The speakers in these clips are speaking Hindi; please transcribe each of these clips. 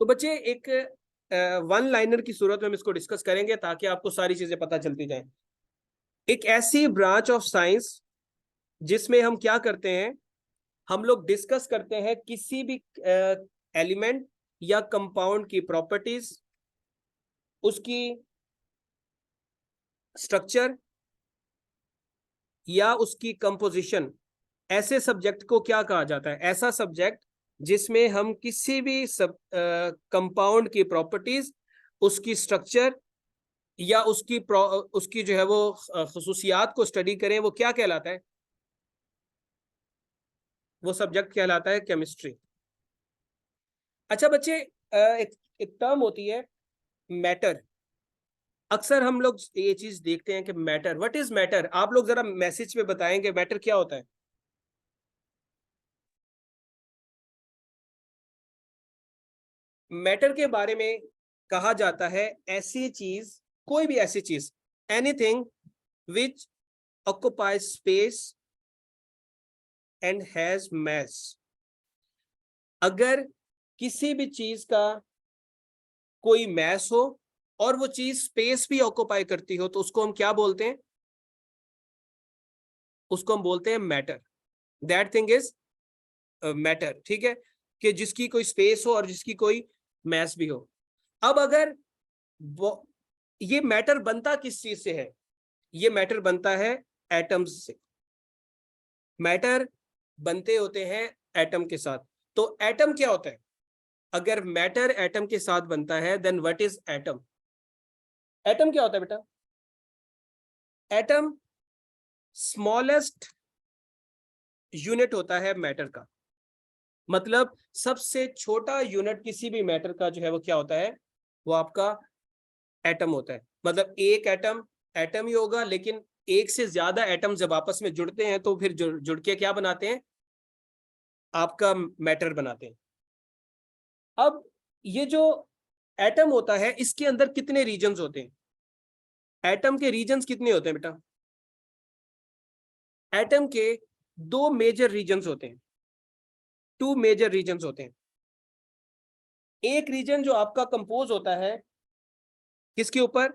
तो बच्चे एक वन लाइनर की सूरत में हम इसको डिस्कस करेंगे ताकि आपको सारी चीजें पता चलती जाएं। एक ऐसी ब्रांच ऑफ साइंस जिसमें हम क्या करते हैं, हम लोग डिस्कस करते हैं किसी भी एलिमेंट या कंपाउंड की प्रॉपर्टीज, उसकी स्ट्रक्चर या उसकी कंपोजिशन। ऐसे सब्जेक्ट को क्या कहा जाता है? ऐसा सब्जेक्ट जिसमें हम किसी भी कंपाउंड की प्रॉपर्टीज, उसकी स्ट्रक्चर या उसकी जो है वो खसूसियात को स्टडी करें, वो क्या कहलाता है? वो सब्जेक्ट कहलाता है केमिस्ट्री। अच्छा बच्चे, एक टर्म होती है मैटर। अक्सर हम लोग ये चीज देखते हैं कि मैटर, व्हाट इज मैटर? आप लोग जरा मैसेज पे बताएंगे मैटर क्या होता है। मैटर के बारे में कहा जाता है ऐसी चीज, कोई भी ऐसी चीज, anything which occupies space and has मास। अगर किसी भी चीज का कोई मास हो और वो चीज स्पेस भी ऑक्युपाई करती हो तो उसको हम क्या बोलते हैं? उसको हम बोलते हैं matter. That thing is matter. ठीक है, कि जिसकी कोई स्पेस हो और जिसकी कोई मास भी हो। अब अगर वो, ये मैटर बनता किस चीज से है? ये मैटर बनता है एटम्स से। मैटर बनते होते हैं एटम के साथ। तो एटम क्या होता है? अगर मैटर एटम के साथ बनता है then what is atom? Atom क्या होता है बेटा? एटम स्मॉलेस्ट यूनिट होता है मैटर का। मतलब सबसे छोटा यूनिट किसी भी मैटर का जो है वो क्या होता है? वो आपका एटम होता है। मतलब एक एटम एटम ही होगा, लेकिन एक से ज्यादा एटम जब आपस में जुड़ते हैं तो फिर जुड़ के क्या बनाते हैं? आपका मैटर बनाते हैं। अब ये जो एटम होता है इसके अंदर कितने रीजन्स होते हैं? एटम के रीजन्स कितने होते हैं बेटा? एटम के दो मेजर रीजन्स होते हैं, टू मेजर रीजन्स होते हैं। एक रीजन जो आपका कंपोज होता है किसके ऊपर?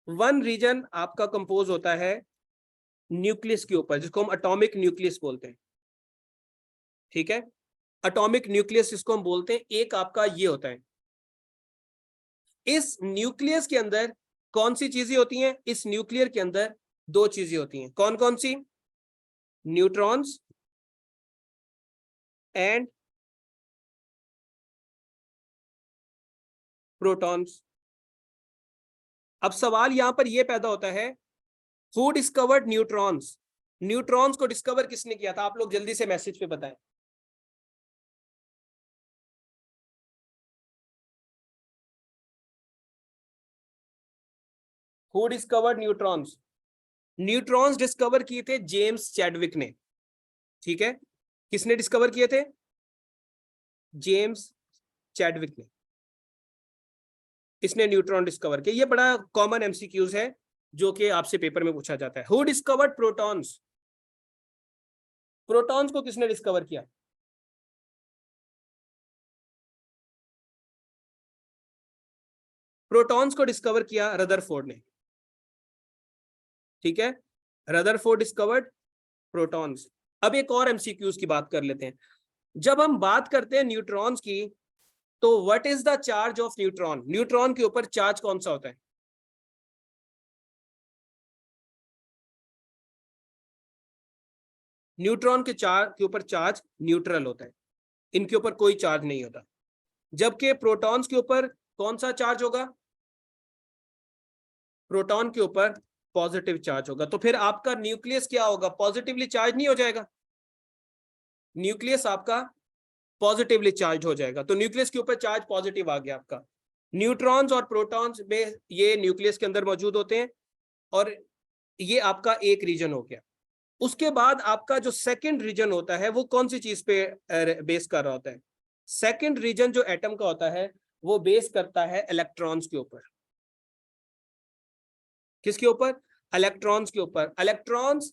वन रीजन आपका कंपोज होता है न्यूक्लियस के ऊपर, जिसको हम एटॉमिक न्यूक्लियस बोलते हैं। ठीक है, एटॉमिक न्यूक्लियस इसको हम बोलते हैं। एक आपका ये होता है। इस न्यूक्लियस के अंदर कौन सी चीजें होती हैं? इस न्यूक्लियर के अंदर दो चीजें होती हैं। कौन कौन सी? Neutrons and protons. अब सवाल यहां पर यह पैदा होता है, हु डिस्कवर्ड न्यूट्रॉन्स? न्यूट्रॉन्स को डिस्कवर किसने किया था? आप लोग जल्दी से मैसेज पे बताएं। Who discovered neutrons? Neutrons discover किए थे जेम्स चैडविक ने। ठीक है, किसने डिस्कवर किए थे? जेम्स चैडविक ने। इसने न्यूट्रॉन डिस्कवर किया। ये बड़ा कॉमन एमसीक्यूज है जो कि आपसे पेपर में पूछा जाता है। Who discovered protons? प्रोटॉन्स को किसने डिस्कवर किया? प्रोटॉन्स को डिस्कवर किया रदरफोर्ड ने। ठीक है, रदरफोर्ड डिस्कवर्ड प्रोटॉन्स। अब एक और एमसीक्यूज की बात कर लेते हैं। जब हम बात करते हैं न्यूट्रॉन्स की, तो what is the charge of neutron? Neutron के ऊपर चार्ज कौन सा होता है? न्यूट्रॉन के ऊपर चार्ज न्यूट्रल होता है, इनके ऊपर कोई चार्ज नहीं होता। जबकि प्रोटॉन्स के ऊपर कौन सा चार्ज होगा? प्रोटॉन के ऊपर पॉजिटिव चार्ज होगा। तो फिर आपका न्यूक्लियस क्या होगा? पॉजिटिवली चार्ज नहीं हो जाएगा? न्यूक्लियस आपका पॉजिटिवली चार्ज हो जाएगा। तो न्यूक्लियस के ऊपर चार्ज पॉजिटिव आ गया आपका। न्यूट्रॉन्स और प्रोटॉन्स में ये न्यूक्लियस के अंदर मौजूद होते हैं, और ये आपका एक रीजन हो गया। उसके बाद आपका जो सेकंड रीजन होता है वो कौन सी चीज पे बेस कर रहा होता है? सेकंड रीजन जो एटम का होता है वो बेस करता है इलेक्ट्रॉन्स के ऊपर। किसके ऊपर? इलेक्ट्रॉन्स के ऊपर। इलेक्ट्रॉन्स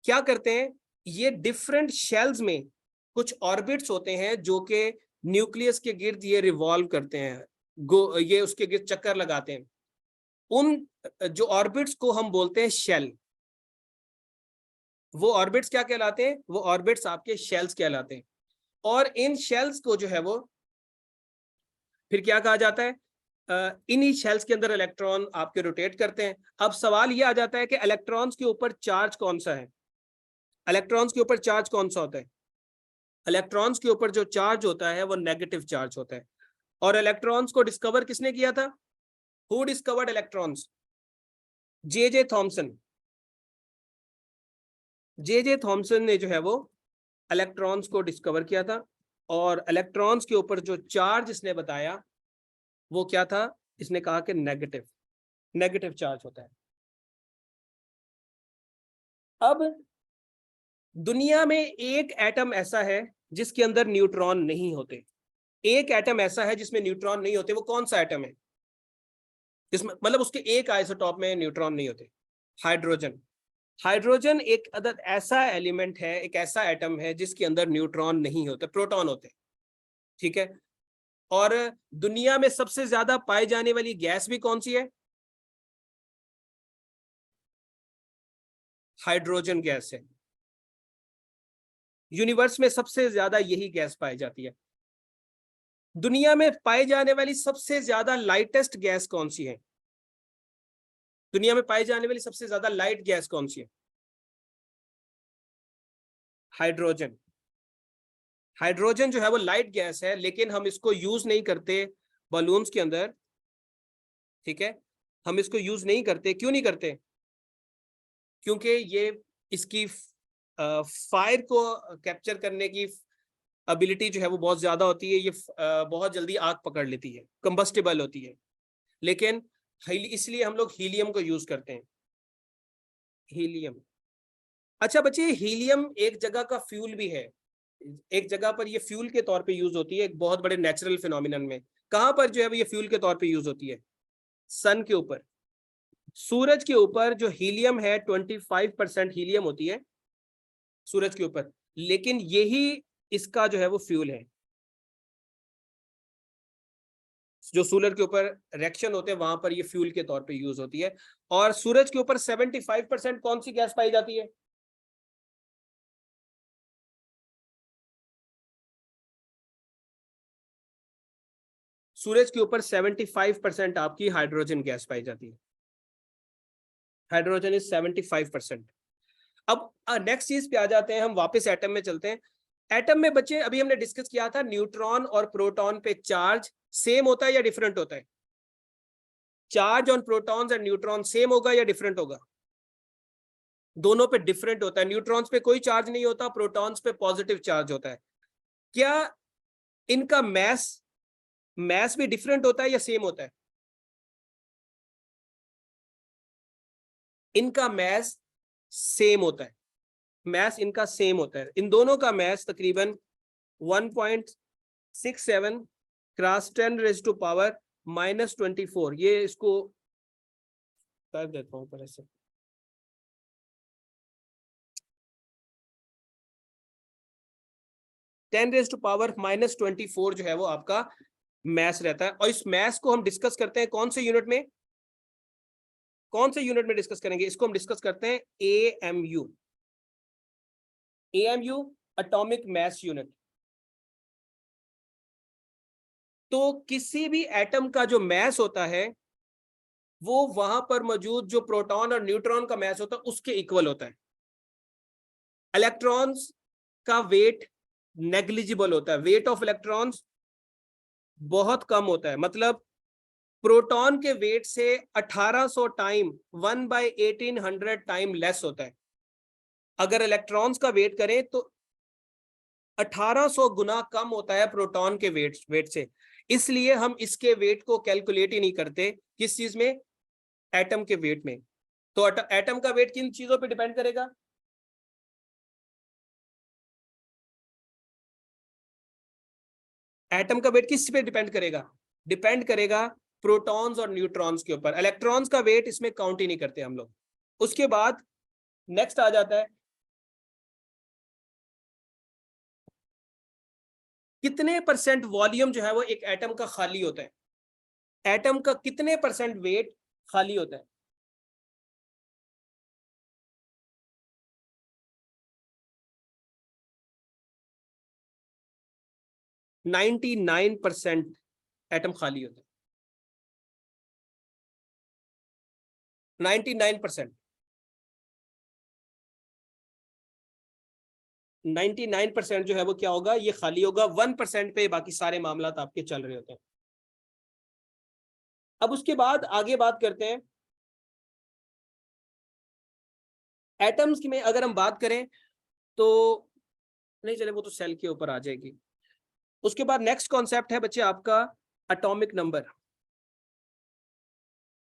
क्या करते हैं? ये डिफरेंट शेल्स में कुछ ऑर्बिट्स होते हैं जो कि न्यूक्लियस के गिर्द ये रिवॉल्व करते हैं, ये उसके गिर्द चक्कर लगाते हैं। उन जो ऑर्बिट्स को हम बोलते हैं शेल। वो ऑर्बिट्स क्या कहलाते हैं? वो ऑर्बिट्स आपके शेल्स कहलाते हैं। और इन शेल्स को जो है वो फिर क्या कहा जाता है? इन्हीं शेल्स के अंदर इलेक्ट्रॉन आपके रोटेट करते हैं। अब सवाल ये आ जाता है कि इलेक्ट्रॉन्स के ऊपर चार्ज कौन सा है? इलेक्ट्रॉन्स के ऊपर चार्ज कौन सा होता है? इलेक्ट्रॉन्स के ऊपर जो चार्ज होता है वो नेगेटिव चार्ज होता है। और इलेक्ट्रॉन्स को डिस्कवर किसने किया था? Who discovered electrons? J Thomson. J Thomson ने जो है वो इलेक्ट्रॉन्स को डिस्कवर किया था। और इलेक्ट्रॉन्स के ऊपर जो चार्ज इसने बताया वो क्या था? इसने कहा कि नेगेटिव चार्ज होता है। अब दुनिया में एक एटम ऐसा है जिसके अंदर न्यूट्रॉन नहीं होते। एक एटम ऐसा है जिसमें न्यूट्रॉन नहीं होते। वो कौन सा एटम है जिसमें मतलब उसके एक आइसोटॉप में न्यूट्रॉन नहीं होते? हाइड्रोजन। हाइड्रोजन एक अदर ऐसा एलिमेंट है, एक ऐसा एटम है जिसके अंदर न्यूट्रॉन नहीं होते, प्रोटॉन होते। ठीक है। और दुनिया में सबसे ज्यादा पाई जाने वाली गैस भी कौन सी है? हाइड्रोजन गैस है। यूनिवर्स में सबसे ज्यादा यही गैस पाई जाती है। दुनिया में पाई जाने वाली सबसे ज्यादा लाइटेस्ट गैस कौन सी है? दुनिया में पाई जाने वाली सबसे ज्यादा लाइट गैस कौन सी है? हाइड्रोजन। हाइड्रोजन जो है वो लाइट गैस है, लेकिन हम इसको यूज नहीं करते बलून्स के अंदर। ठीक है। हम इसको यूज नहीं करते। क्यों नहीं करते? क्योंकि ये इसकी फायर को कैप्चर करने की एबिलिटी जो है वो बहुत ज्यादा होती है। ये बहुत जल्दी आग पकड़ लेती है, कंबस्टेबल होती है। लेकिन इसलिए हम लोग हीलियम को यूज करते हैं। हीलियम। अच्छा बच्चे, हीलियम एक जगह का फ्यूल भी है। एक जगह पर ये फ्यूल के तौर पे यूज होती है, एक बहुत बड़े नेचुरल फिनोमिनन में। कहां पर जो है ये फ्यूल के तौर पे यूज होती है? सन के ऊपर। सूरज के ऊपर जो हीलियम है 25% हीलियम होती है सूरज के ऊपर, लेकिन यही इसका जो है वो फ्यूल है। जो सूरज के ऊपर रिएक्शन होते हैं वहां पर ये फ्यूल के तौर पे यूज होती है। और सूरज के ऊपर 75% कौन सी गैस पाई जाती है? सूरज के ऊपर 75% आपकी हाइड्रोजन गैस पाई जाती है। Hydrogen is 75%। अब नेक्स्ट चीज पे आ जाते हैं, हम वापस एटम में चलते हैं। एटम में बच्चे अभी हमने डिस्कस किया था न्यूट्रॉन और प्रोटॉन पे चार्ज सेम होता है या डिफरेंट होता है? Charge on protons and neutron same होगा या डिफरेंट होगा? दोनों पे डिफरेंट होता है। न्यूट्रॉन्स पे कोई चार्ज नहीं होता, प्रोटॉन्स पे पॉजिटिव चार्ज होता है। क्या इनका मैस भी डिफरेंट होता है या सेम होता है? इनका मैस सेम होता है। मैस इनका सेम होता है। इन दोनों का मैस तकरीबन 1.67 क्रॉस 10⁻⁻24। ये इसको कर देता हूं पहले से। 10⁻⁻24 जो है वो आपका मैस रहता है। और इस मैस को हम डिस्कस करते हैं कौन से यूनिट में? कौन से यूनिट में डिस्कस करेंगे इसको? हम डिस्कस करते हैं AMU. AMU atomic mass unit. तो किसी भी एटम का जो मैस होता है वो वहां पर मौजूद जो प्रोटॉन और न्यूट्रॉन का मैस होता है उसके इक्वल होता है। इलेक्ट्रॉन्स का वेट नेग्लिजिबल होता है। वेट ऑफ इलेक्ट्रॉन्स बहुत कम होता है। मतलब प्रोटॉन के वेट से 1800 टाइम 1/1800 टाइम लेस होता है। अगर इलेक्ट्रॉन्स का वेट करें तो 1800 गुना कम होता है प्रोटॉन के वेट से। इसलिए हम इसके वेट को कैलकुलेट ही नहीं करते। किस चीज में? एटम के वेट में। तो एटम का वेट किन चीजों पे डिपेंड करेगा? एटम का वेट किस पे डिपेंड करेगा? डिपेंड करेगा प्रोटॉन्स और न्यूट्रॉन्स के ऊपर। इलेक्ट्रॉन्स का वेट इसमें काउंट ही नहीं करते हम लोग। उसके बाद नेक्स्ट आ जाता है कितने परसेंट वॉल्यूम जो है वो एक एटम का खाली होता है, एटम का कितने परसेंट वेट खाली होता है? नाइनटी 99% एटम खाली होता है, 99%। 99% जो है वो क्या होगा, ये खाली होगा। 1% पे बाकी सारे मामला आपके चल रहे होते हैं। अब उसके बाद आगे बात करते हैं एटम्स की में। अगर हम बात करें तो नहीं चले, वो तो सेल के ऊपर आ जाएगी। उसके बाद नेक्स्ट कॉन्सेप्ट है बच्चे आपका एटॉमिक नंबर।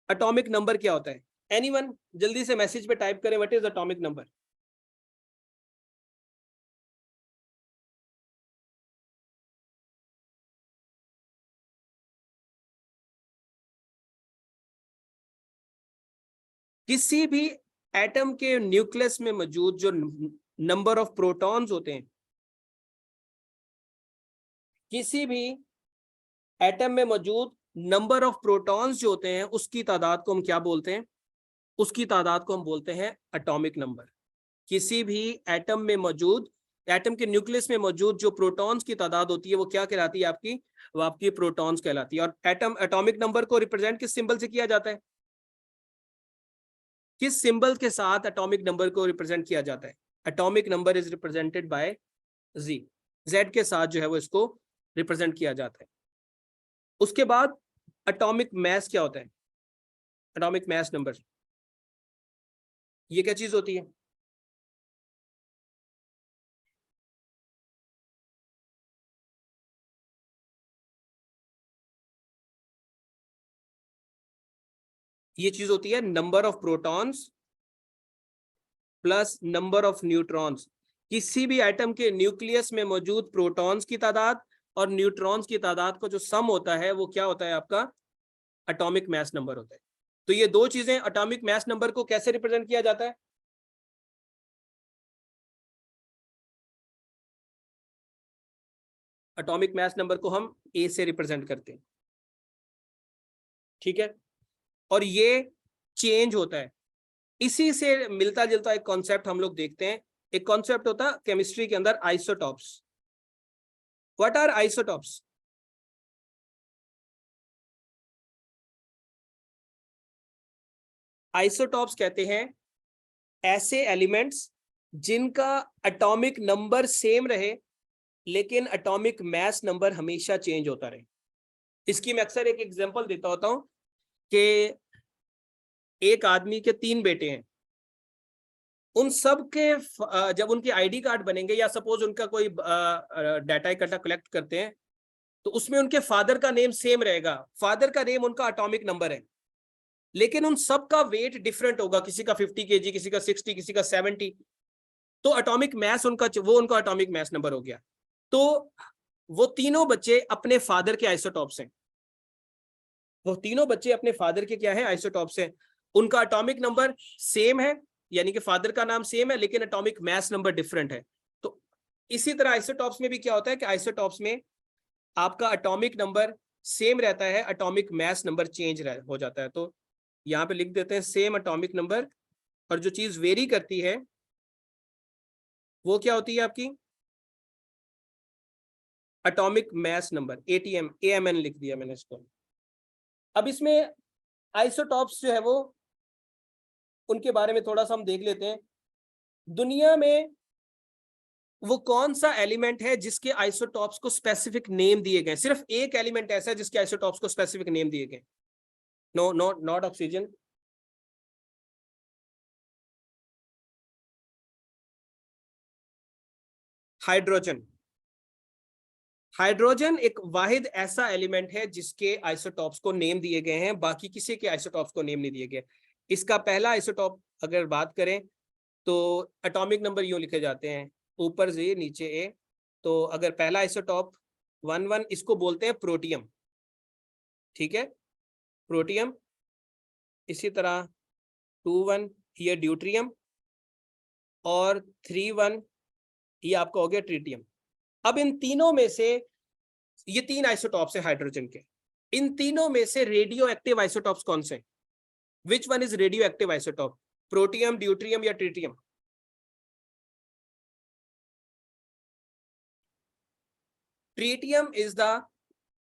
एटॉमिक नंबर क्या होता है? एनीवन जल्दी से मैसेज पे टाइप करें, व्हाट इज एटॉमिक नंबर? किसी भी एटम के न्यूक्लियस में मौजूद जो नंबर ऑफ प्रोटॉन्स होते हैं, किसी भी एटम में मौजूद नंबर ऑफ प्रोटॉन्स जो होते हैं उसकी तादाद को हम क्या बोलते हैं? उसकी तादाद को हम बोलते हैं एटॉमिक नंबर। किसी भी एटम में मौजूद, एटम के न्यूक्लियस में मौजूद जो प्रोटॉन्स की तादाद होती है वो क्या कहलाती है आपकी? वो आपकी प्रोटॉन्स कहलाती है। और एटम एटॉमिक नंबर को रिप्रेजेंट किस सिंबल से किया जाता है? किस सिंबल के साथ एटॉमिक नंबर को रिप्रेजेंट किया जाता है? Atomic number is represented by Z, Z के साथ जो है वो इसको रिप्रेजेंट किया जाता है। उसके बाद एटॉमिक मैस क्या होता है? एटॉमिक मैस नंबर, ये क्या चीज होती है? ये चीज होती है number of protons plus number of neutrons. किसी भी एटम के न्यूक्लियस में मौजूद प्रोटॉन्स की तादाद और न्यूट्रॉन्स की तादाद का जो सम होता है वो क्या होता है आपका? एटॉमिक मैस नंबर होता है। तो ये दो चीजें, एटॉमिक मैस नंबर को कैसे रिप्रेजेंट किया जाता है? एटॉमिक मैस नंबर को हम ए से रिप्रेजेंट करते हैं, ठीक है। और ये चेंज होता है। इसी से मिलता जुलता एक कॉन्सेप्ट हम लोग देखते हैं। एक कॉन्सेप्ट होता है केमिस्ट्री के अंदर isotopes. What are isotopes? Isotopes कहते हैं ऐसे एलिमेंट्स जिनका एटॉमिक नंबर सेम रहे लेकिन एटॉमिक मैस नंबर हमेशा चेंज होता रहे। इसकी मैं अक्सर एक एग्जांपल देता होता हूं कि एक आदमी के 3 बेटे हैं, उन सब के जब उनके आईडी कार्ड बनेंगे या सपोज उनका कोई डाटा इकट्ठा कलेक्ट करते हैं तो उसमें उनके फादर का नेम सेम रहेगा, फादर का नेम उनका एटॉमिक नंबर है, लेकिन उन सब का वेट डिफरेंट होगा, किसी का 50 kg, किसी का 60, किसी का 70। तो एटॉमिक मैस उनका, वो उनका एटॉमिक मैस नंबर हो गया। तो वो तीनों बच्चे अपने फादर के आइसोटॉप्स हैं। वो तीनों बच्चे अपने फादर के क्या है? आइसोटॉप्स हैं। उनका एटॉमिक नंबर सेम है, यानी कि फादर का नाम सेम है लेकिन एटॉमिक मैस नंबर डिफरेंट है। तो इसी तरह आइसोटॉप्स में भी क्या होता है कि आइसोटॉप्स में आपका एटॉमिक नंबर सेम रहता है, एटॉमिक मैस नंबर चेंज हो जाता है। तो यहाँ पे लिख देते हैं सेम एटॉमिक नंबर, और जो चीज वेरी करती है वो क्या होती है आपकी? Atomic mass number, ATM, AMN लिख दिया मैंने इसको। अब इसमें आइसोटॉप्स जो है वो, उनके बारे में थोड़ा सा हम देख लेते हैं। दुनिया में वो कौन सा एलिमेंट है जिसके आइसोटॉप्स को स्पेसिफिक नेम दिए गए? सिर्फ एक एलिमेंट ऐसा है जिसके आइसोटॉप्स को स्पेसिफिक नेम दिए गए। No, not oxygen. Hydrogen. Hydrogen एक वाहिद ऐसा एलिमेंट है जिसके आइसोटॉप्स को नेम दिए गए हैं, बाकी किसी के आइसोटॉप्स को नेम नहीं दिए गए। इसका पहला आइसोटॉप अगर बात करें तो एटॉमिक नंबर यूं लिखे जाते हैं, ऊपर जी नीचे ए। तो अगर पहला आइसोटॉप 11, इसको बोलते हैं प्रोटियम, ठीक है, प्रोटियम। इसी तरह 21 ये ड्यूट्रियम, और 31 ये आपका हो गया ट्रिटियम। अब इन तीनों में से ये 3 आइसोटॉप्स है हाइड्रोजन के। इन तीनों में से रेडियो एक्टिव आइसोटॉप्स कौन से? Which one is radioactive isotope? Protium, deuterium या tritium? Tritium is the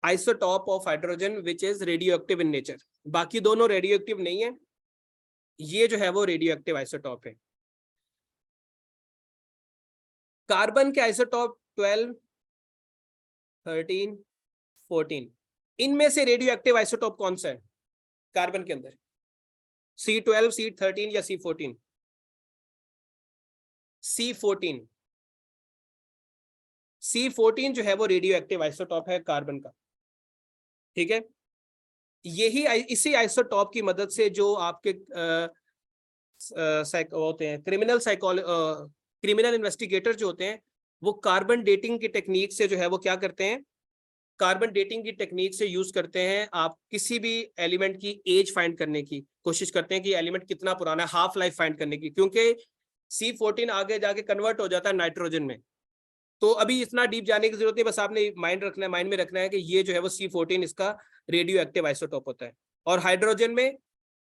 isotope of hydrogen which is radioactive in nature. बाकी दोनों रेडियो एक्टिव नहीं है, ये जो है वो रेडियो एक्टिव आइसोटॉप है। कार्बन के आइसोटॉप 12, 13, 14, इनमें से रेडियो एक्टिव आइसोटॉप कौन सा है कार्बन के अंदर? C12, C13 या C14? C14। C14 जो है वो रेडियो एक्टिव आइसोटॉप है कार्बन का, ठीक है। यही इसी आइसोटॉप की मदद से जो आपके होते हैं क्रिमिनल इन्वेस्टिगेटर जो होते हैं, वो कार्बन डेटिंग की टेक्निक से जो है वो क्या करते हैं, कार्बन डेटिंग की टेक्निक से यूज करते हैं। आप किसी भी एलिमेंट की एज फाइंड करने की कोशिश करते हैं कि एलिमेंट कितना पुराना है, हाफ लाइफ फाइंड करने की, क्योंकि C14 आगे जाके कन्वर्ट हो जाता है नाइट्रोजन में। तो अभी इतना डीप जाने की जरूरत नहीं, बस आपने माइंड में रखना है कि ये जो है वो C14 इसका रेडियो एक्टिव आइसोटॉप होता है, और हाइड्रोजन में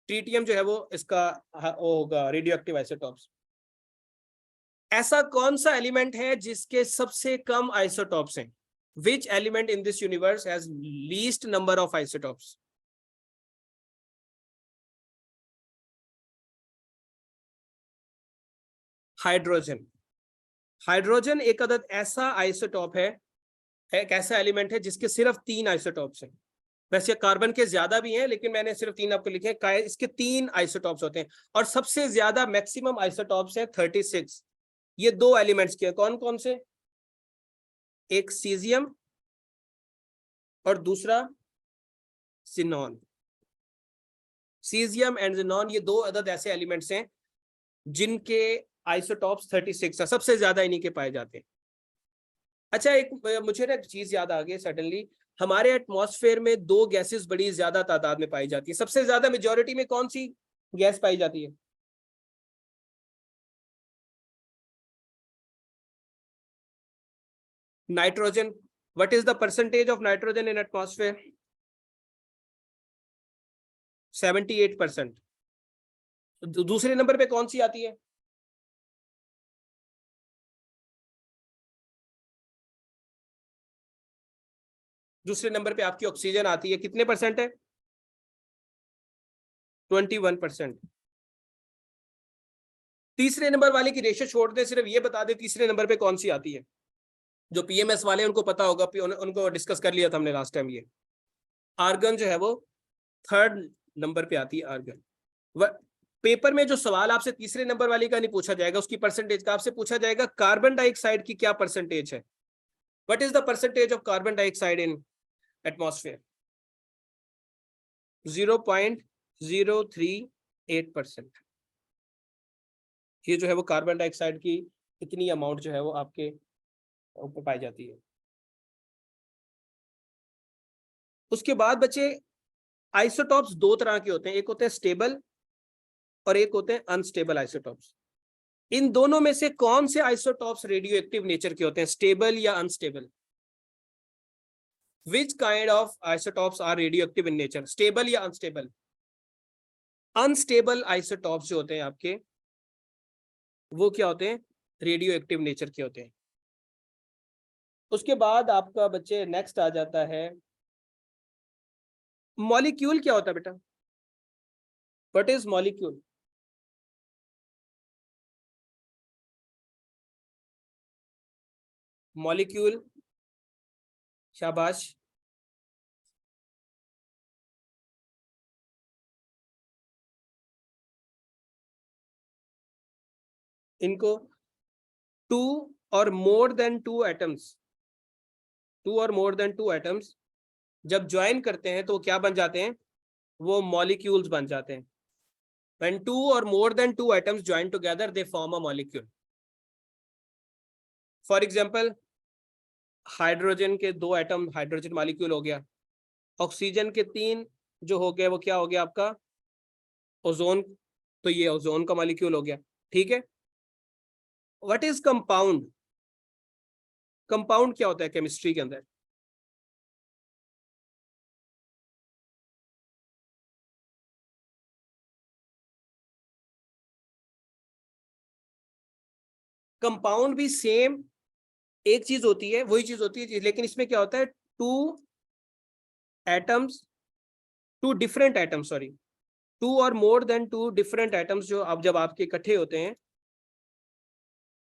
ट्रिटियम जो है वो इसका वो होगा रेडियो एक्टिव आइसोटॉप्स। ऐसा कौन सा एलिमेंट है जिसके सबसे कम आइसोटॉप्स हैं? Which element in this universe has least number of isotopes? Hydrogen. Hydrogen एक अदद ऐसा आइसोटॉप है, एक ऐसा एलिमेंट है जिसके सिर्फ 3 आइसोटॉप्स हैं। वैसे कार्बन के ज्यादा भी हैं, लेकिन मैंने सिर्फ 3 आपको लिखे हैं। इसके 3 आइसोटॉप्स होते हैं, और सबसे ज्यादा मैक्सिमम आइसोटॉप्स हैं 36। ये 2 एलिमेंट्स के कौन कौन से? एक सीजियम और दूसरा जिनॉन। सीजियम एंड जिनॉन, ये 2 अदद ऐसे एलिमेंट्स हैं जिनके आइसोटॉप्स 36 है, सबसे ज्यादा इन्हीं के पाए जाते हैं। अच्छा, एक मुझे ना एक चीज याद आ गई सडनली, हमारे एटमॉस्फेयर में 2 गैसेस बड़ी ज्यादा तादाद में पाई जाती है। सबसे ज्यादा मेजॉरिटी में कौन सी गैस पाई जाती है? Nitrogen. What is the percentage of nitrogen in atmosphere? 78%। दूसरे नंबर पे कौन सी आती है? दूसरे नंबर पे आपकी ऑक्सीजन आती है, कितने परसेंट है? 21%। तीसरे नंबर वाले की रेशो छोड़ दे, सिर्फ ये बता दे तीसरे नंबर पे कौन सी आती है। जो पीएमएस वाले उनको पता होगा, उनको डिस्कस कर लिया था हमने लास्ट टाइम। ये आर्गन जो है वो 3rd नंबर पे आती है आर्गन। पेपर में जो सवाल आपसे तीसरे नंबर वाली का नहीं पूछा जाएगा, उसकी परसेंटेज का आपसे पूछा जाएगा कार्बन डाइऑक्साइड की क्या परसेंटेज है। What is the percentage of carbon dioxide in atmosphere? 0.038%। ये जो है वो कार्बन डाइऑक्साइड की इतनी अमाउंट जो है वो आपके ऊपर पाई जाती है। उसके बाद बच्चे, आइसोटॉप्स 2 तरह के होते हैं, एक होते हैं स्टेबल और एक होते हैं अनस्टेबल आइसोटॉप्स। इन दोनों में से कौन से आइसोटॉप्स रेडियो एक्टिव नेचर के होते हैं, स्टेबल या unstable? Which kind of isotopes are radioactive in nature, stable या अनस्टेबल? अनस्टेबल आइसोटॉप्स जो होते हैं आपके, वो क्या होते हैं? रेडियो एक्टिव नेचर के होते हैं। उसके बाद आपका बच्चे नेक्स्ट आ जाता है मॉलिक्यूल। क्या होता है बेटा? What is molecule? मॉलिक्यूल, शाबाश। इनको 2 और मोर देन 2 एटम्स, 2 और मोर देन 2 एटम्स जब ज्वाइन करते हैं तो क्या बन जाते हैं? वो मॉलिक्यूल्स बन जाते हैं। When 2 or more than 2 atoms join together, they form a molecule. For example, hydrogen के 2 एटम हाइड्रोजन मॉलिक्यूल हो गया। ऑक्सीजन के 3 जो हो गए वो क्या हो गया आपका? ओजोन। तो ये ओजोन का मॉलिक्यूल हो गया, ठीक है। What is compound? कंपाउंड क्या होता है केमिस्ट्री के अंदर? कंपाउंड भी सेम एक चीज होती है, वही चीज होती है, लेकिन इसमें क्या होता है, two atoms, two different atoms, sorry, two और more than two different atoms जो अब जब आपके इकट्ठे होते हैं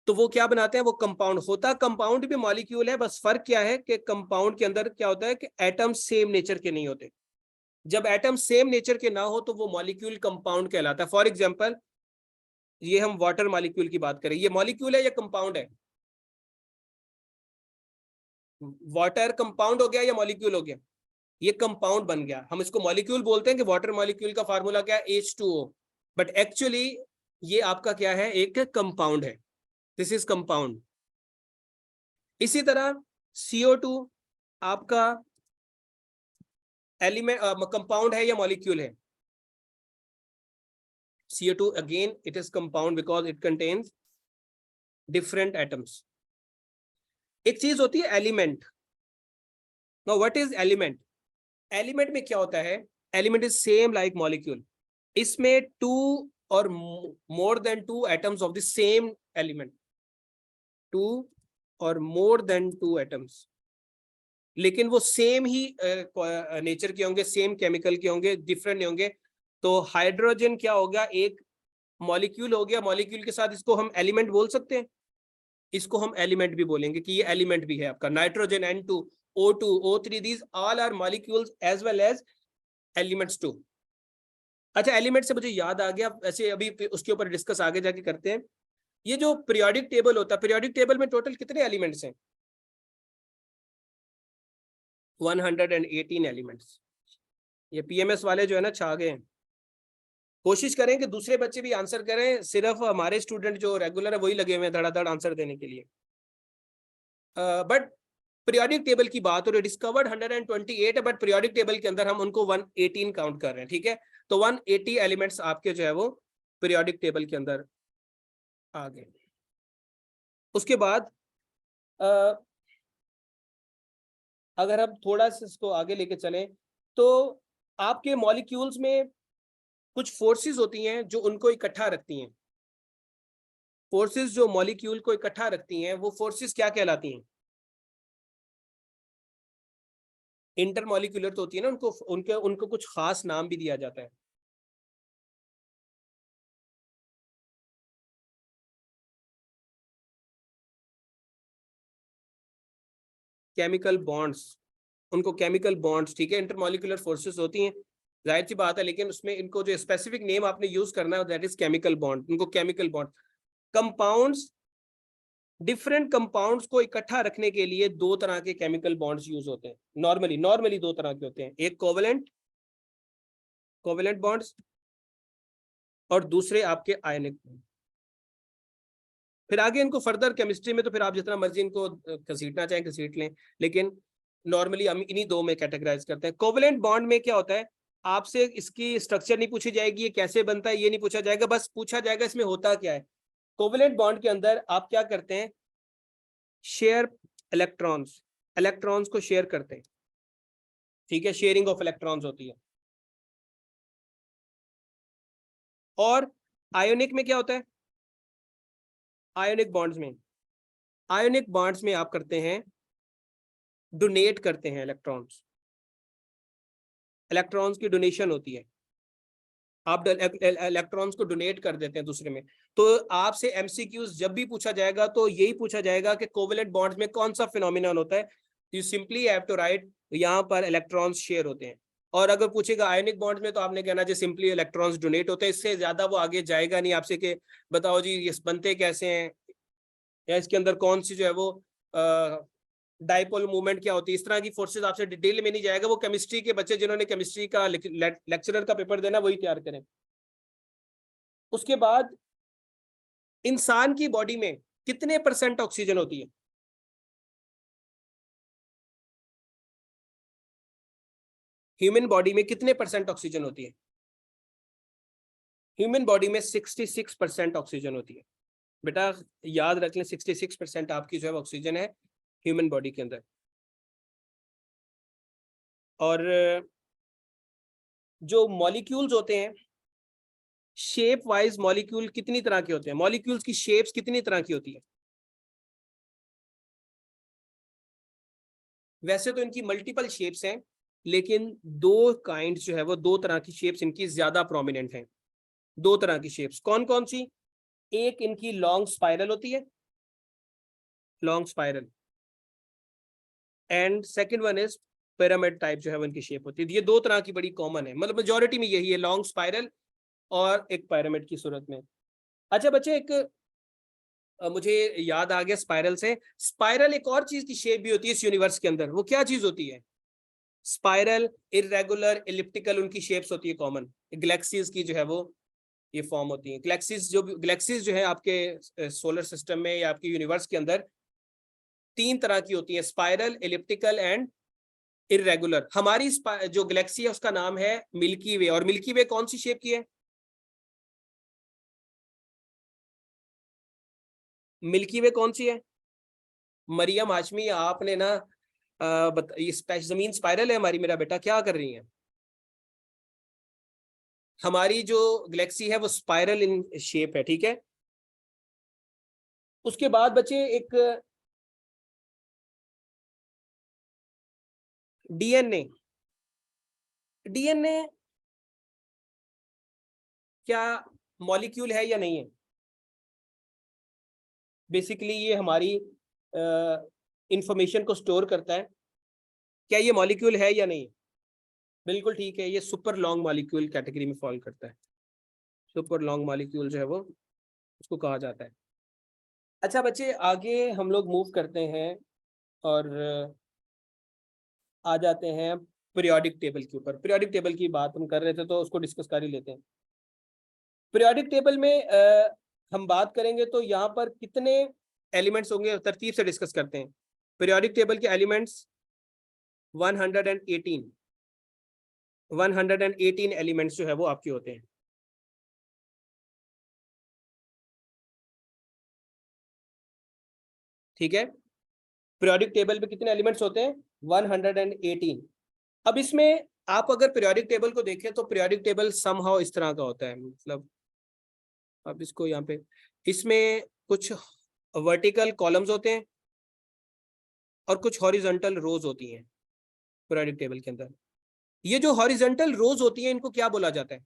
तो वो क्या बनाते हैं, वो कंपाउंड होता, कंपाउंड भी मॉलिक्यूल है, बस फर्क क्या है कि कंपाउंड के अंदर क्या होता है कि एटम सेम नेचर के नहीं होते। जब एटम सेम नेचर के ना हो तो वो मॉलिक्यूल कंपाउंड कहलाता है। फॉर एग्जांपल, ये हम वाटर मॉलिक्यूल की बात करें, ये मॉलिक्यूल है या कंपाउंड है? वाटर कंपाउंड हो गया या मॉलिक्यूल हो गया? ये कंपाउंड बन गया, हम इसको मॉलिक्यूल बोलते हैं कि वाटर मॉलिक्यूल का फार्मूला क्या है, H2O, बट एक्चुअली ये आपका क्या है, एक कंपाउंड है, दिस इज कंपाउंड। इसी तरह CO2 आपका एलिमेंट कंपाउंड है या मॉलिक्यूल है? CO2 again it is compound because it contains different atoms. एक चीज होती है element. Now what is element? Element में क्या होता है, element is same like molecule, इसमें टू और more than two atoms of the same element, two और मोर देन टू एटम्स, लेकिन वो सेम ही नेचर के होंगे, सेम केमिकल के होंगे, डिफरेंट नहीं होंगे। तो हाइड्रोजन क्या होगा, एक मॉलिक्यूल हो गया, मॉलिक्यूल के साथ इसको हम एलिमेंट बोल सकते हैं, इसको हम एलिमेंट भी बोलेंगे कि ये एलिमेंट भी है आपका। Nitrogen N2, O2, O3, these all are molecules as well as elements too. अच्छा, एलिमेंट से मुझे याद आ गया, ऐसे अभी उसके ऊपर डिस्कस आगे जाके करते हैं। ये जो पीरियोडिक टेबल होता है, पीरियोडिक टेबल में टोटल कितने एलिमेंट्स हैं? 118 एलिमेंट्स। ये PMS वाले जो है ना छा गए हैं। कोशिश करें कि दूसरे बच्चे भी आंसर करें, सिर्फ हमारे स्टूडेंट जो रेगुलर है वही लगे हुए हैं धड़ाधड़ आंसर देने के लिए। बट पीरियोडिक टेबल की बात हो रही है, डिस्कवर्ड 128 है, बट पीरियोडिक टेबल के अंदर हम उनको 118 काउंट कर रहे हैं, ठीक है? तो 180 एलिमेंट्स आपके जो है वो पीरियोडिक टेबल के अंदर आ गए। उसके बाद अगर हम थोड़ा सा इसको आगे लेके चलें तो आपके मॉलिक्यूल्स में कुछ फोर्सेस होती हैं जो उनको इकट्ठा रखती हैं। फोर्सेस जो मॉलिक्यूल को इकट्ठा रखती हैं वो फोर्सेस क्या कहलाती हैं? इंटरमॉलिक्यूलर तो होती है ना, उनको उनके उनको कुछ खास नाम भी दिया जाता है। केमिकल बॉन्ड्स, उनको केमिकल बॉन्ड्स, ठीक है, इंटरमॉलिक्यूलर फोर्सेस होती हैं, जाहिर सी बात है, लेकिन उसमें इनको जो स्पेसिफिक नेम आपने यूज करना है दैट इज केमिकल बॉन्ड, उनको chemical bond. Compounds, different compounds को इकट्ठा रखने के लिए दो तरह के केमिकल बॉन्ड्स यूज होते हैं। नॉर्मली दो तरह के होते हैं, एक कोवेलेंट कोवेलेंट बॉन्ड्स और दूसरे आपके आयनिक। फिर आगे इनको फर्दर केमिस्ट्री में तो फिर आप जितना मर्जी इनको घसीटना चाहें घसीट लें, लेकिन नॉर्मली हम इन्हीं दो में कैटेगराइज करते हैं। कोवेलेंट बॉन्ड में क्या होता है, आपसे इसकी स्ट्रक्चर नहीं पूछी जाएगी, ये कैसे बनता है ये नहीं पूछा जाएगा, बस पूछा जाएगा इसमें होता क्या है। कोवेलेंट बॉन्ड के अंदर आप क्या करते हैं, शेयर इलेक्ट्रॉन्स, इलेक्ट्रॉन्स को शेयर करते हैं, ठीक है, शेयरिंग ऑफ इलेक्ट्रॉन्स होती है। और आयोनिक में क्या होता है, आयोनिक बॉन्ड्स में आप करते हैं, डोनेट करते हैं इलेक्ट्रॉन्स, इलेक्ट्रॉन्स की डोनेशन होती है, आप इलेक्ट्रॉन्स को डोनेट कर देते हैं दूसरे में। तो आपसे एमसीक्यूज जब भी पूछा जाएगा तो यही पूछा जाएगा कि कोवेलेंट बॉन्ड्स में कौन सा फिनोमिनन होता है, you simply have to write यहाँ पर इलेक्ट्रॉन्स शेयर होते हैं। और अगर पूछेगा आयनिक बॉन्ड्स में तो आपने कहना जी सिंपली इलेक्ट्रॉन्स डोनेट होते हैं, इससे ज्यादा वो आगे जाएगा नहीं आपसे कि बताओ जी ये बनते कैसे हैं या इसके अंदर कौन सी जो है वो डाइपोल मूवमेंट क्या होती है, इस तरह की फोर्सेस आपसे डिटेल में नहीं जाएगा। वो केमिस्ट्री के बच्चे जिन्होंने केमिस्ट्री का लेक्चरर का पेपर देना वही तैयार करें। उसके बाद इंसान की बॉडी में कितने % ऑक्सीजन होती है? ह्यूमन बॉडी में कितने % ऑक्सीजन होती है? ह्यूमन बॉडी में 66% ऑक्सीजन होती है। बेटा याद रख लें 66% आपकी जो है ऑक्सीजन है ह्यूमन बॉडी के अंदर। और जो मॉलिक्यूल्स होते हैं, शेप वाइज मॉलिक्यूल कितनी तरह के होते हैं, मॉलिक्यूल्स की शेप्स कितनी तरह की होती है? वैसे तो इनकी मल्टीपल शेप्स हैं, लेकिन दो काइंड जो है वो, दो तरह की शेप्स इनकी ज्यादा प्रोमिनेंट हैं। दो तरह की शेप्स कौन कौन सी? एक इनकी लॉन्ग स्पाइरल होती है, long spiral, and second one is pyramid type जो है वो इनकी शेप होती है। ये दो तरह की बड़ी कॉमन है, मतलब मेजोरिटी में यही है, लॉन्ग स्पाइरल और एक पिरामिड की सूरत में। अच्छा बच्चे, एक मुझे याद आ गया स्पाइरल से, स्पाइरल एक और चीज की शेप भी होती है इस यूनिवर्स के अंदर, वो क्या चीज होती है? स्पाइरल, इरेगुलर, इलिप्टिकल उनकी शेप्स होती है कॉमन। गैलेक्सीज की जो है वो ये फॉर्म होती है। गैलेक्सीज जो है आपके सोलर सिस्टम में या आपके यूनिवर्स के अंदर तीन तरह की होती है, स्पाइरल, इलिप्टिकल एंड इरेगुलर। हमारी जो गैलेक्सी है उसका नाम है मिल्की वे, और मिल्की वे कौन सी शेप की है? मिल्की वे कौन सी है? मरियम हाशमी, आपने ना ये जमीन स्पाइरल है हमारी, मेरा बेटा क्या कर रही है? हमारी जो गैलेक्सी है वो स्पाइरल इन शेप है, ठीक है। उसके बाद बच्चे एक डीएनए। डीएनए क्या मॉलिक्यूल है या नहीं है? बेसिकली ये हमारी इंफॉर्मेशन को स्टोर करता है। क्या ये मॉलिक्यूल है या नहीं? बिल्कुल ठीक है, ये सुपर लॉन्ग मॉलिक्यूल कैटेगरी में फॉल करता है। सुपर लॉन्ग मॉलिक्यूल जो है वो उसको कहा जाता है। अच्छा बच्चे, आगे हम लोग मूव करते हैं और आ जाते हैं पीरियोडिक टेबल के ऊपर। पीरियोडिक टेबल की बात हम कर रहे थे तो उसको डिस्कस कर ही लेते हैं। पीरियोडिक टेबल में हम बात करेंगे तो यहाँ पर कितने एलिमेंट्स होंगे, तरतीब से डिस्कस करते हैं। पीरियोडिक टेबल के एलिमेंट्स 118 118 एलिमेंट्स जो है वो आपके होते हैं। ठीक है, पीरियोडिक टेबल में कितने एलिमेंट्स होते हैं? 118। अब इसमें आप अगर पीरियोडिक टेबल को देखें तो पीरियोडिक टेबल समहाउ इस तरह का होता है, मतलब अब इसको यहाँ पे, इसमें कुछ वर्टिकल कॉलम्स होते हैं और कुछ हॉरिजॉन्टल रोज होती हैं पीरियोडिक टेबल के अंदर। ये जो हॉरिजॉन्टल रोज होती हैं इनको क्या बोला जाता है?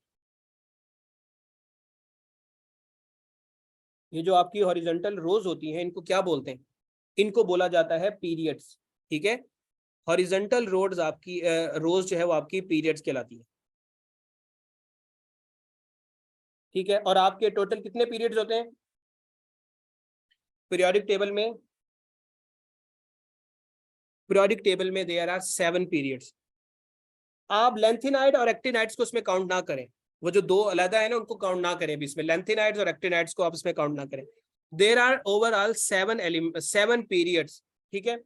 ये जो आपकी हॉरिजॉन्टल रोज होती हैं इनको क्या बोलते हैं? इनको बोला जाता है पीरियड्स। ठीक है, हॉरिजॉन्टल रोड्स आपकी रोज जो है वो आपकी पीरियड्स कहलाती है। ठीक है, और आपके टोटल कितने पीरियड्स होते हैं पीरियोडिक टेबल में? पीरियोडिक टेबल में देयर आर 7 पीरियड्स। आप लेंथेनाइड और एक्टिनाइड्स को इसमें काउंट ना करें, वो जो दो अलग है ना उनको काउंट ना करें अभी इसमें, लेंथेनाइड्स और एक्टिनाइड्स को आप इसमें काउंट ना करें। There are overall 7 periods. ठीक है,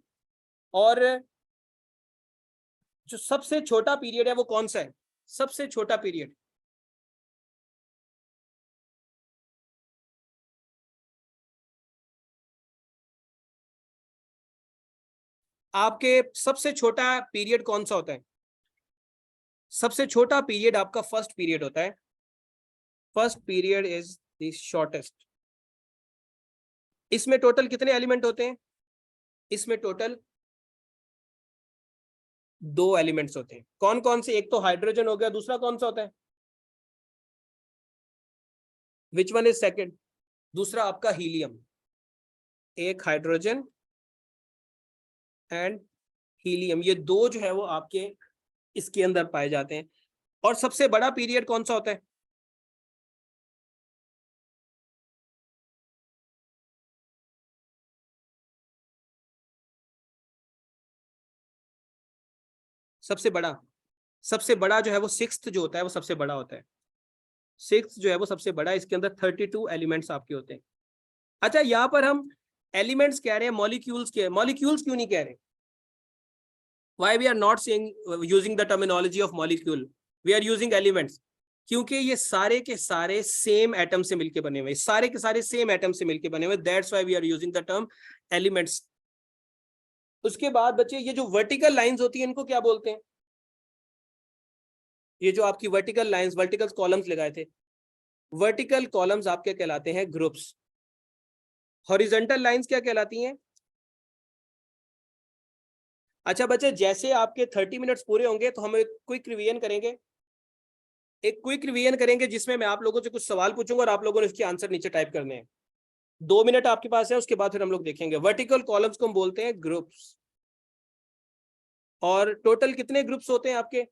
और जो सबसे छोटा पीरियड है वो कौन सा है? सबसे छोटा पीरियड आपके, सबसे छोटा पीरियड कौन सा होता है? सबसे छोटा पीरियड आपका फर्स्ट पीरियड होता है। First period is the shortest. इसमें टोटल कितने एलिमेंट होते हैं? इसमें टोटल 2 एलिमेंट्स होते हैं। कौन कौन से? एक तो हाइड्रोजन हो गया, दूसरा कौन सा होता है? विच वन इज सेकेंड? दूसरा आपका हीलियम। एक हाइड्रोजन एंड हीलियम, ये दो जो है वो आपके इसके अंदर पाए जाते हैं। और सबसे बड़ा पीरियड कौन सा होता है? सबसे बड़ा जो है वो सिक्स्थ जो होता है वो सबसे बड़ा होता है। सिक्स्थ जो है वो सबसे बड़ा, इसके अंदर 32 एलिमेंट्स आपके होते हैं। अच्छा, यहाँ पर हम एलिमेंट्स कह रहे हैं, मॉलिक्यूल्स के, मॉलिक्यूल्स क्यों नहीं कह रहे? Why we are not saying using the terminology of molecule, we are using elements? क्योंकि ये सारे के सारे सेम एटम से मिलके बने हुए, सारे के सारे सेम एटम से मिलके बने हुए, that's why we are using the term elements. उसके बाद बच्चे, ये जो वर्टिकल लाइंस होती हैं इनको क्या बोलते हैं? ये जो आपकी वर्टिकल लाइंस, वर्टिकल कॉलम्स लगाए थे, वर्टिकल कॉलम्स आपके कहलाते हैं ग्रुप्स। हॉरिजॉन्टल लाइंस क्या कहलाती हैं? अच्छा बच्चे, जैसे आपके 30 मिनट्स पूरे होंगे तो हम एक क्विक रिवीजन करेंगे, जिसमें मैं आप लोगों से कुछ सवाल पूछूंगा और आप लोगों ने इसके आंसर नीचे टाइप करने हैं। 2 मिनट आपके पास है, उसके बाद फिर हम लोग देखेंगे। वर्टिकल कॉलम्स को हम बोलते हैं ग्रुप्स। और टोटल कितने ग्रुप्स होते हैं आपके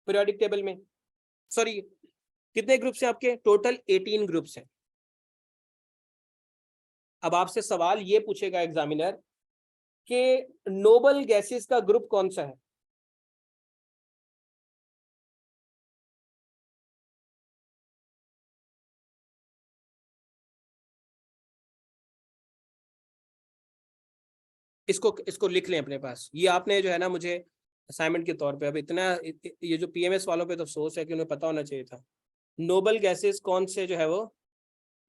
पीरियोडिक टेबल में? सॉरी, कितने ग्रुप्स हैं आपके? टोटल 18 ग्रुप्स हैं। अब आपसे सवाल ये पूछेगा एग्जामिनर कि नोबल गैसेस का ग्रुप कौन सा है? इसको इसको लिख लें अपने पास। ये आपने जो है ना मुझे असाइनमेंट के तौर पे, अब इतना ये जो पीएमएस वालों पे तो अफसोस है कि उन्हें पता होना चाहिए था। नोबल गैसेस कौन से जो है वो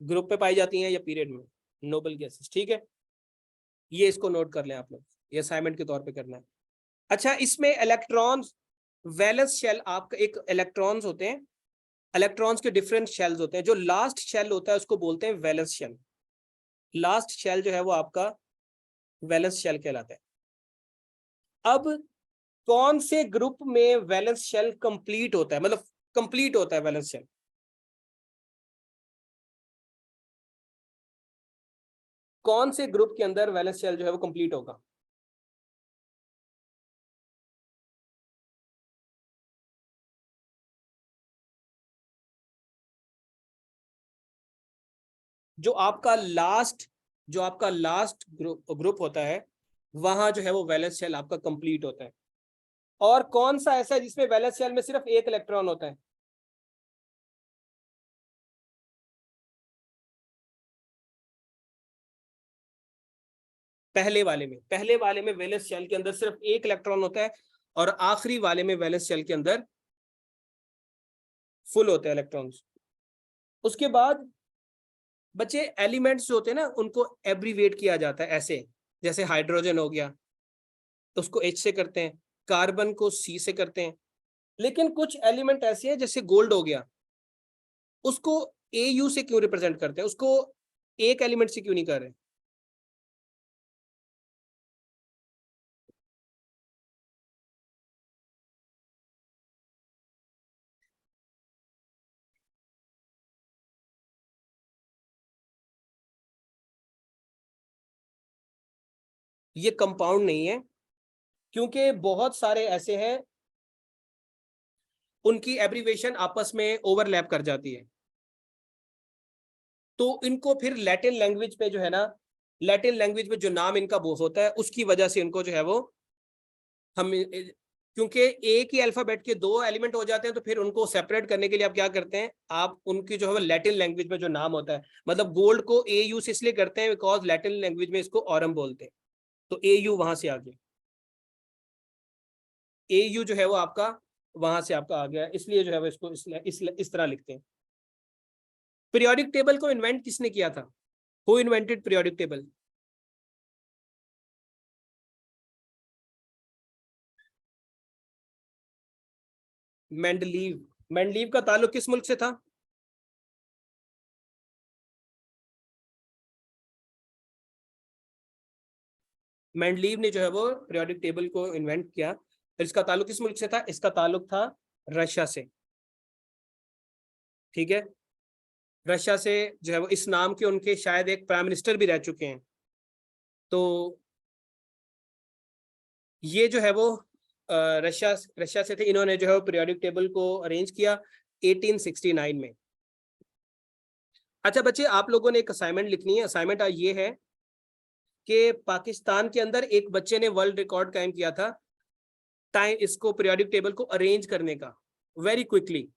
ग्रुप पे पाई जाती हैं या पीरियड में? नोबल गैसेस, ठीक है, ये इसको नोट कर लें आप लोग, ये असाइनमेंट के तौर पे करना है। अच्छा, इसमें इलेक्ट्रॉन्स, वैलेंस शेल, आपका एक इलेक्ट्रॉन्स होते हैं, इलेक्ट्रॉन्स के डिफरेंट शेल्स होते हैं। जो लास्ट शेल होता है उसको बोलते हैं वैलेंस शेल। लास्ट शेल जो है वो आपका वैलेंस शेल कहलाता है। अब कौन से ग्रुप में वैलेंस शेल कंप्लीट होता है, मतलब कंप्लीट होता है वैलेंस शेल? कौन से ग्रुप के अंदर वैलेंस शेल जो है वो कंप्लीट होगा? जो आपका लास्ट जो आपका लास्ट ग्रुप होता है, वहां जो है वो वैलेंस शेल आपका कंप्लीट होता है। और कौन सा ऐसा है जिसमें वैलेंस शेल में सिर्फ एक इलेक्ट्रॉन होता है? पहले वाले में वैलेंस शेल के अंदर सिर्फ एक इलेक्ट्रॉन होता है, और आखिरी वाले में वैलेंस शेल के अंदर फुल होते हैं इलेक्ट्रॉन्स। उसके बाद बच्चे एलिमेंट्स जो होते हैं ना, उनको एब्रीवेट किया जाता है ऐसे, जैसे हाइड्रोजन हो गया तो उसको H से करते हैं, कार्बन को C से करते हैं। लेकिन कुछ एलिमेंट ऐसे हैं, जैसे गोल्ड हो गया, उसको AU से क्यों रिप्रेजेंट करते हैं? उसको एक एलिमेंट से क्यों नहीं कर रहे? ये कंपाउंड नहीं है, क्योंकि बहुत सारे ऐसे हैं उनकी एब्रीवेशन आपस में ओवरलैप कर जाती है। तो इनको फिर लैटिन लैंग्वेज पे जो है ना, लैटिन लैंग्वेज में जो नाम इनका वो होता है, उसकी वजह से इनको जो है वो हम, क्योंकि एक ही अल्फाबेट के दो एलिमेंट हो जाते हैं, तो फिर उनको सेपरेट करने के लिए आप क्या करते हैं, आप उनकी जो है वो लैटिन लैंग्वेज में जो नाम होता है, मतलब गोल्ड को AU से इसलिए करते हैं बिकॉज लैटिन लैंग्वेज में इसको ऑरम बोलते हैं, तो AU वहां से आ गया। AU जो है वो आपका वहां से आपका आ गया, इसलिए जो है वो इसको इस तरह लिखते हैं। पीरियोडिक टेबल को इन्वेंट किसने किया था? Who invented periodic table? Mendeleev. Mendeleev का ताल्लुक किस मुल्क से था? मेंडलीव ने जो है वो पीरियोडिक टेबल को इन्वेंट किया। तो इसका ताल्लुक किस मुल्क से था? इसका ताल्लुक था रशिया से, ठीक है। रशिया से जो है वो इस नाम के उनके शायद एक प्राइम मिनिस्टर भी रह चुके हैं। तो ये जो है वो रशिया रशिया से थे, इन्होंने जो है वो पीरियोडिक टेबल को अरेंज किया 1869 में। अच्छा बच्चे, आप लोगों ने एक असाइनमेंट लिखनी है। असाइनमेंट ये है कि पाकिस्तान के अंदर एक बच्चे ने वर्ल्ड रिकॉर्ड कायम किया था टाइम, इसको पीरियोडिक टेबल को अरेंज करने का, वेरी क्विकली।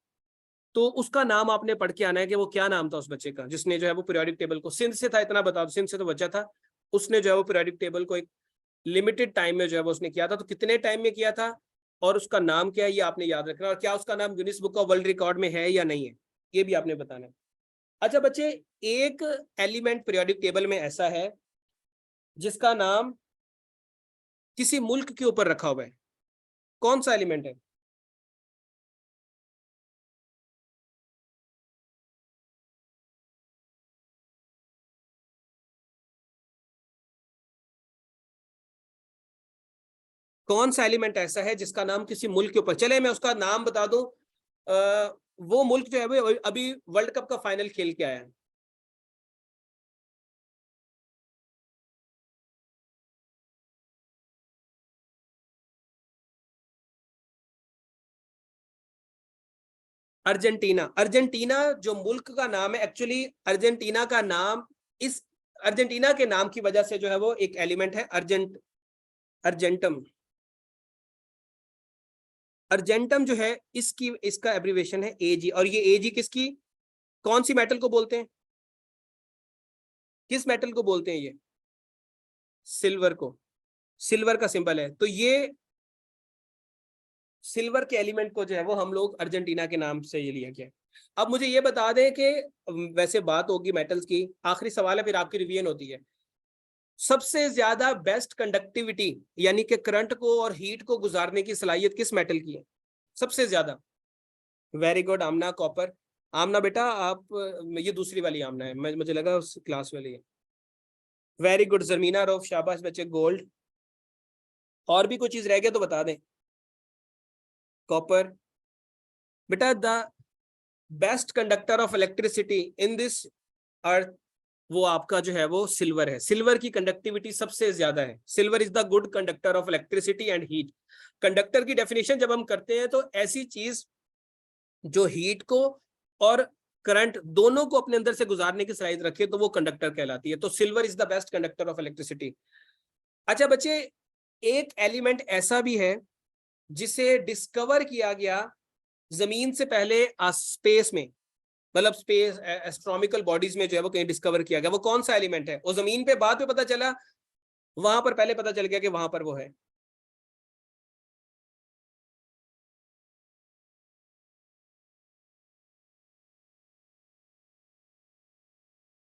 तो उसका नाम आपने पढ़ के आना है कि वो क्या नाम था उस बच्चे का, जिसने जो है वो पीरियोडिक टेबल को, सिंध से था, इतना बता दो, सिंध से तो बच्चा था। उसने जो है वो पीरियोडिक टेबल को एक लिमिटेड टाइम में जो है वो उसने किया था। तो कितने टाइम में किया था और उसका नाम क्या है, ये आपने याद रखना, और क्या उसका नाम Guinness book of world record में है या नहीं है, ये भी आपने बताना है। अच्छा बच्चे, एक एलिमेंट पीरियोडिक टेबल में ऐसा है जिसका नाम किसी मुल्क के ऊपर रखा हुआ है, कौन सा एलिमेंट है? कौन सा एलिमेंट ऐसा है जिसका नाम किसी मुल्क के ऊपर, चले मैं उसका नाम बता दूं, वो मुल्क जो है वो अभी वर्ल्ड कप का फाइनल खेल के आया है। अर्जेंटीना। अर्जेंटीना जो मुल्क का नाम है, एक्चुअली अर्जेंटीना का नाम इस अर्जेंटीना के नाम की वजह से जो है वो एक एलिमेंट है अर्जेंटम। अर्जेंटम जो है इसकी इसका एब्रीवेशन है एजी, और ये एजी किसकी, कौन सी मेटल को बोलते हैं, किस मेटल को बोलते हैं ये, सिल्वर को। सिल्वर का सिंबल है, तो ये सिल्वर के एलिमेंट को जो है वो हम लोग अर्जेंटीना के नाम से ये लिया गया। अब मुझे ये बता दें कि वैसे बात होगी मेटल्स की, आखिरी सवाल है फिर आपकी रिवीजन होती है। सबसे ज्यादा बेस्ट कंडक्टिविटी यानी कि करंट को और हीट को गुजारने की सलाहियत किस मेटल की है सबसे ज्यादा? वेरी गुड आमना, कॉपर। आमना बेटा आप, ये दूसरी वाली आमना है, मुझे लगा उस क्लास वाली है। वेरी गुड जरमीना रोफ, शाबाश बच्चे, गोल्ड। और भी कोई चीज रह गया तो बता दें। कॉपर। बेटा the best conductor of electricity in this earth, वो आपका जो है वो सिल्वर है। सिल्वर की कंडक्टिविटी सबसे ज्यादा है। Silver is the good conductor of electricity and heat. Conductor की डेफिनेशन जब हम करते हैं तो ऐसी चीज जो हीट को और करंट दोनों को अपने अंदर से गुजारने की सलाहियत रखे तो वो कंडक्टर कहलाती है। तो silver is the best conductor of electricity. अच्छा बच्चे, एक एलिमेंट ऐसा भी है जिसे डिस्कवर किया गया जमीन से पहले स्पेस में, मतलब स्पेस एस्ट्रोनॉमिकल बॉडीज में जो है वो कहीं डिस्कवर किया गया। वो कौन सा एलिमेंट है? वो जमीन पे बाद में पता चला, वहां पर पहले पता चल गया कि वहां पर वो है।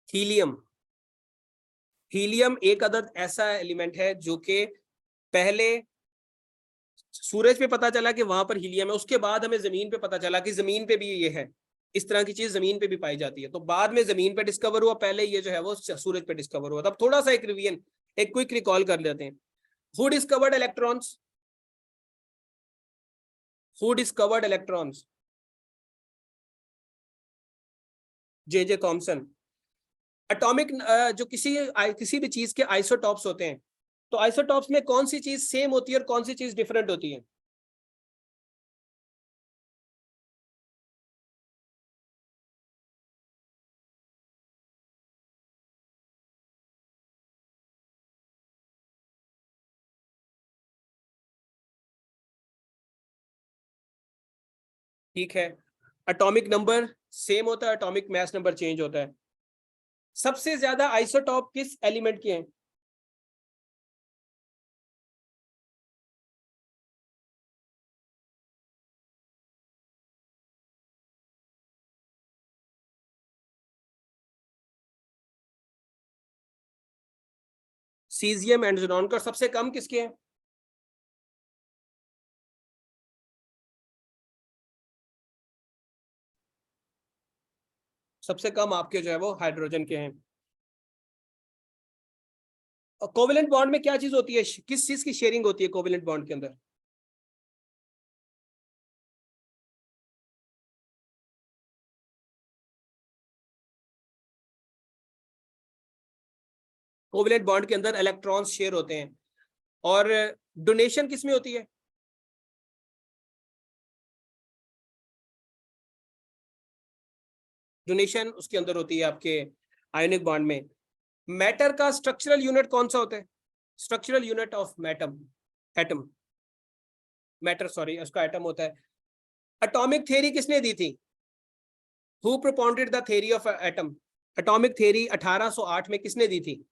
हीलियम। हीलियम एक अदद ऐसा एलिमेंट है जो कि पहले सूरज पे पता चला कि वहां पर हीलियम है, उसके बाद हमें जमीन पे पता चला कि जमीन पे भी ये है, इस तरह की चीज जमीन पे भी पाई जाती है। तो बाद में जमीन पे डिस्कवर हुआ, पहले ये जो है वो सूरज पे डिस्कवर हुआ। तब थोड़ा सा एक रिवीजन, एक क्विक रिकॉल कर लेते हैं। Who discovered electrons? Who discovered electrons? J Thomson. Atomic जो किसी भी चीज के आइसोटॉप्स होते हैं, तो आइसोटॉप्स में कौन सी चीज सेम होती है और कौन सी चीज डिफरेंट होती है? ठीक है, एटॉमिक नंबर सेम होता है, एटॉमिक मास नंबर चेंज होता है। सबसे ज्यादा आइसोटॉप किस एलिमेंट के हैं? सीजियम एंड ज़ेनॉन का। सबसे कम किसके हैं? सबसे कम आपके जो है वो हाइड्रोजन के हैं। कोवेलेंट बॉन्ड में क्या चीज होती है, किस चीज की शेयरिंग होती है कोवेलेंट बॉन्ड के अंदर? कोवेलेंट बॉन्ड के अंदर इलेक्ट्रॉन्स शेयर होते हैं। और डोनेशन किस में होती है? डोनेशन उसके अंदर होती है आपके आयोनिक बॉन्ड में। मैटर का स्ट्रक्चरल यूनिट कौन सा होता है? Structural unit of matter, atom, matter sorry, उसका एटम होता है। एटॉमिक थ्योरी किसने दी थी? Who propounded the theory of atom? Atomic theory 1808 में किसने दी थी?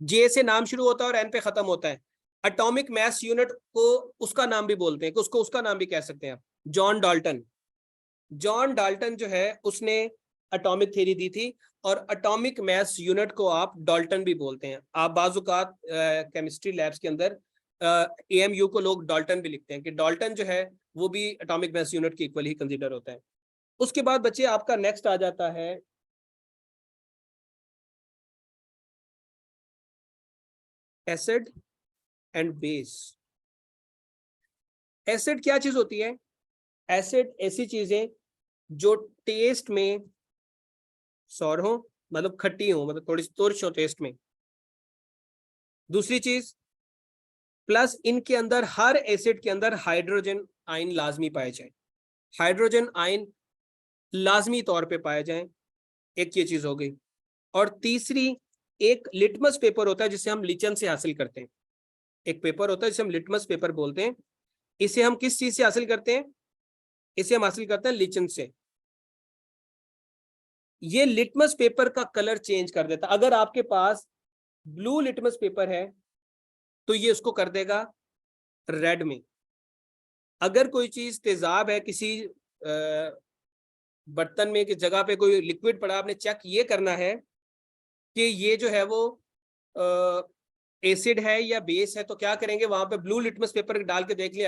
जे से नाम शुरू होता है और एन पे खत्म होता है। एटॉमिक मास यूनिट को उसका नाम भी बोलते हैं, कि उसको उसका नाम भी कह सकते हैं आप, जॉन डाल्टन। जॉन डाल्टन जो है उसने एटॉमिक थ्योरी दी थी, और एटॉमिक मास यूनिट को आप डाल्टन भी बोलते हैं। आप बाजुकात केमिस्ट्री लैब्स के अंदर एएमयू को लोग डाल्टन भी लिखते हैं, कि डाल्टन जो है वो भी एटॉमिक मास यूनिट के इक्वल ही कंसीडर होता है। उसके बाद बच्चे आपका नेक्स्ट आ जाता है एसिड एंड बेस। एसिड क्या चीज होती है? एसिड ऐसी चीजें जो टेस्ट में सौर हो, मतलब खट्टी हो, मतलब थोड़ी तुरश हो टेस्ट में। दूसरी चीज, प्लस इनके अंदर, हर एसिड के अंदर हाइड्रोजन आयन लाजमी पाए जाए, हाइड्रोजन आयन लाजमी तौर पे पाए जाए। एक ये चीज हो गई। और तीसरी, एक लिटमस पेपर होता है जिसे हम लिचन से हासिल करते हैं। एक पेपर होता है जिसे हम लिटमस पेपर बोलते हैं। इसे हम किस चीज से हासिल करते हैं? इसे हम हासिल करते हैं लिचन से। ये लिटमस पेपर का कलर चेंज कर देता। अगर आपके पास ब्लू लिटमस पेपर है तो ये उसको कर देगा रेड में। अगर कोई चीज तेजाब है, किसी बर्तन में की जगह पे कोई लिक्विड पड़ा, आपने चेक ये करना है कि ये जो है वो एसिड है या बेस है, तो क्या करेंगे, वहां पे ब्लू लिटमस पेपर डाल के देख लिया